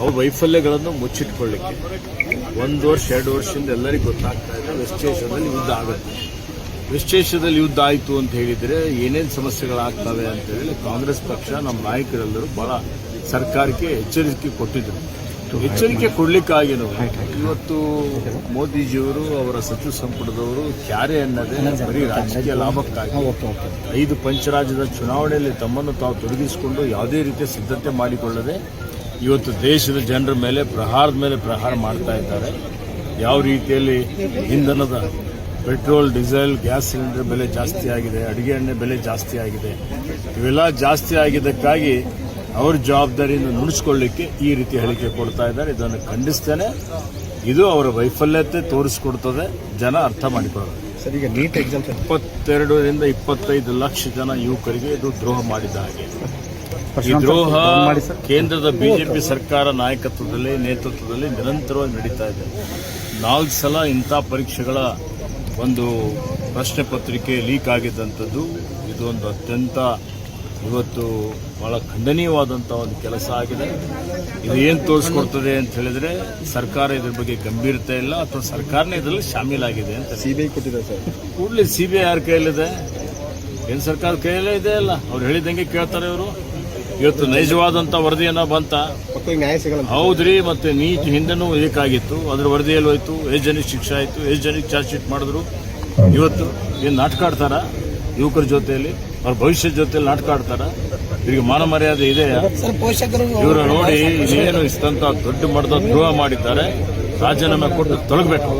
ಅವ್ರ ವೈಫಲ್ಯಗಳನ್ನು ಮುಚ್ಚಿಟ್ಕೊಳ್ಳಿಕ್ಕೆ 1 ವರ್ಷ 2 ವರ್ಷದಿಂದ ಎಲ್ಲರಿಗೂ ಗೊತ್ತಾಗ್ತಾ ಇದೆ. ವೆಸ್ಟ್ ಏಷ್ಯಾದಲ್ಲಿ ಯುದ್ಧ ಆಗುತ್ತೆ. ವೆಸ್ಟ್ ಏಷ್ಯಾದಲ್ಲಿ ಯುದ್ಧ ಆಯಿತು ಅಂತ ಹೇಳಿದರೆ ಏನೇನು ಸಮಸ್ಯೆಗಳಾಗ್ತವೆ ಅಂತ ಹೇಳಿ ಕಾಂಗ್ರೆಸ್ ಪಕ್ಷ ನಮ್ಮ ನಾಯಕರೆಲ್ಲರೂ ಬಹಳ ಸರ್ಕಾರಕ್ಕೆ ಎಚ್ಚರಿಕೆ ಕೊಟ್ಟಿದ್ರು. ಎಚ್ಚರಿಕೆ ಕೊಡ್ಲಿಕ್ಕಾಗೇನು ಇವತ್ತು ಮೋದಿಜಿಯವರು ಅವರ ಸಚಿವ ಸಂಪುಟದವರು ಕ್ಯಾರೆ ಅನ್ನೋದೇ ಬರೀ ರಾಜಕೀಯ ಲಾಭಕ್ಕಾಗಿ 5 ಪಂಚರಾಜ್ಯದ ಚುನಾವಣೆಯಲ್ಲಿ ತಮ್ಮನ್ನು ತಾವು ತೊಡಗಿಸಿಕೊಂಡು ಯಾವುದೇ ರೀತಿಯ ಸಿದ್ಧತೆ ಮಾಡಿಕೊಳ್ಳದೆ ಇವತ್ತು ದೇಶದ ಜನರ ಮೇಲೆ ಪ್ರಹಾರ ಮಾಡ್ತಾ ಇದ್ದಾರೆ. ಯಾವ ರೀತಿಯಲ್ಲಿ ಇಂಧನದ ಪೆಟ್ರೋಲ್, ಡೀಸೆಲ್, ಗ್ಯಾಸ್ ಸಿಲಿಂಡರ್ ಬೆಲೆ ಜಾಸ್ತಿ ಆಗಿದೆ, ಅಡುಗೆ ಎಣ್ಣೆ ಬೆಲೆ ಜಾಸ್ತಿ ಆಗಿದೆ. ಇವೆಲ್ಲ ಜಾಸ್ತಿ ಆಗಿದ್ದಕ್ಕಾಗಿ ಅವ್ರ ಜವಾಬ್ದಾರಿಯನ್ನು ನುಡಿಸ್ಕೊಳ್ಳಿಕ್ಕೆ ಈ ರೀತಿ ಹೇಳಿಕೆ ಕೊಡ್ತಾ ಇದ್ದಾರೆ. ಇದನ್ನು ಖಂಡಿಸ್ತೇನೆ. ಇದು ಅವರ ವೈಫಲ್ಯತೆ ತೋರಿಸಿಕೊಡ್ತದೆ. ಜನ ಅರ್ಥ ಮಾಡಿಕೊಳ್ಳೋದು. ಸರ್, ಈಗ ನೀಟ್ ಎಕ್ಸಾಮ್ 22ರಿಂದ 25 ಲಕ್ಷ ಜನ ಯುವಕರಿಗೆ ಇದು ದ್ರೋಹ ಮಾಡಿದ ಹಾಗೆ. ಈ ದ್ರೋಹ ಕೇಂದ್ರದ ಬಿಜೆಪಿ ಸರ್ಕಾರ ನೇತೃತ್ವದಲ್ಲಿ ನಿರಂತರವಾಗಿ ನಡೀತಾ ಇದೆ. 4 ಸಲ ಇಂಥ ಪರೀಕ್ಷೆಗಳ ಒಂದು ಪ್ರಶ್ನೆ ಪತ್ರಿಕೆ ಲೀಕ್ ಆಗಿದ್ದಂಥದ್ದು ಇದು ಒಂದು ಅತ್ಯಂತ ಇವತ್ತು ಬಹಳ ಖಂಡನೀಯವಾದಂಥ ಒಂದು ಕೆಲಸ ಆಗಿದೆ. ಇದು ಏನು ತೋರಿಸ್ಕೊಡ್ತದೆ ಅಂತ ಹೇಳಿದ್ರೆ ಸರ್ಕಾರ ಇದ್ರ ಬಗ್ಗೆ ಗಂಭೀರತೆ ಇಲ್ಲ ಅಥವಾ ಸರ್ಕಾರನೇ ಇದರಲ್ಲಿ ಶಾಮೀಲಾಗಿದೆ ಅಂತ. ಸಿಬಿಐ ಕೊಟ್ಟಿದೆ ಸರ್. ಕೂಡಲೇ ಸಿಬಿಐ ಯಾರ ಕೈಯಲ್ಲಿದೆ? ಏನು ಸರ್ಕಾರದ ಕೈಯಲ್ಲೇ ಇದೆ ಅಲ್ಲ. ಅವ್ರು ಹೇಳಿದಂಗೆ ಕೇಳ್ತಾರೆ ಇವರು. ಇವತ್ತು ನೈಜವಾದಂಥ ವರದಿಯನ್ನ ಬಂತ ನ್ಯಾಯ ಸಿಗಲ್ಲ. ಹೌದ್ರಿ, ಮತ್ತೆ ನೀಟ್ ಹಿಂದೆನೂ ಇದಕ್ಕಾಗಿತ್ತು. ಅದ್ರ ವರದಿಯಲ್ಲಿ ಹೋಯ್ತು, ಎಷ್ಟು ಜನಕ್ಕೆ ಶಿಕ್ಷೆ ಆಯಿತು, ಎಷ್ಟು ಜನಕ್ಕೆ ಚಾರ್ಜ್ ಶೀಟ್ ಮಾಡಿದ್ರು. ಇವತ್ತು ಏನು ನಾಟಕ ಆಡ್ತಾರ ಯುವಕರ ಜೊತೆಯಲ್ಲಿ, ಅವ್ರ ಭವಿಷ್ಯದ ಜೊತೆಯಲ್ಲಿ ನಾಟಕ ಆಡ್ತಾರ? ಇವರಿಗೆ ಮಾನ ಮರ್ಯಾದೆ ಇದೆಯಾ? ಇವರು ನೋಡಿ ಇದೇನು ಇಷ್ಟಂತ ದೊಡ್ಡ ಮಟ್ಟದ ದ್ರೋಹ ಮಾಡಿದ್ದಾರೆ. ರಾಜೀನಾಮೆ ಕೊಟ್ಟು ತೊಲಗಬೇಕು.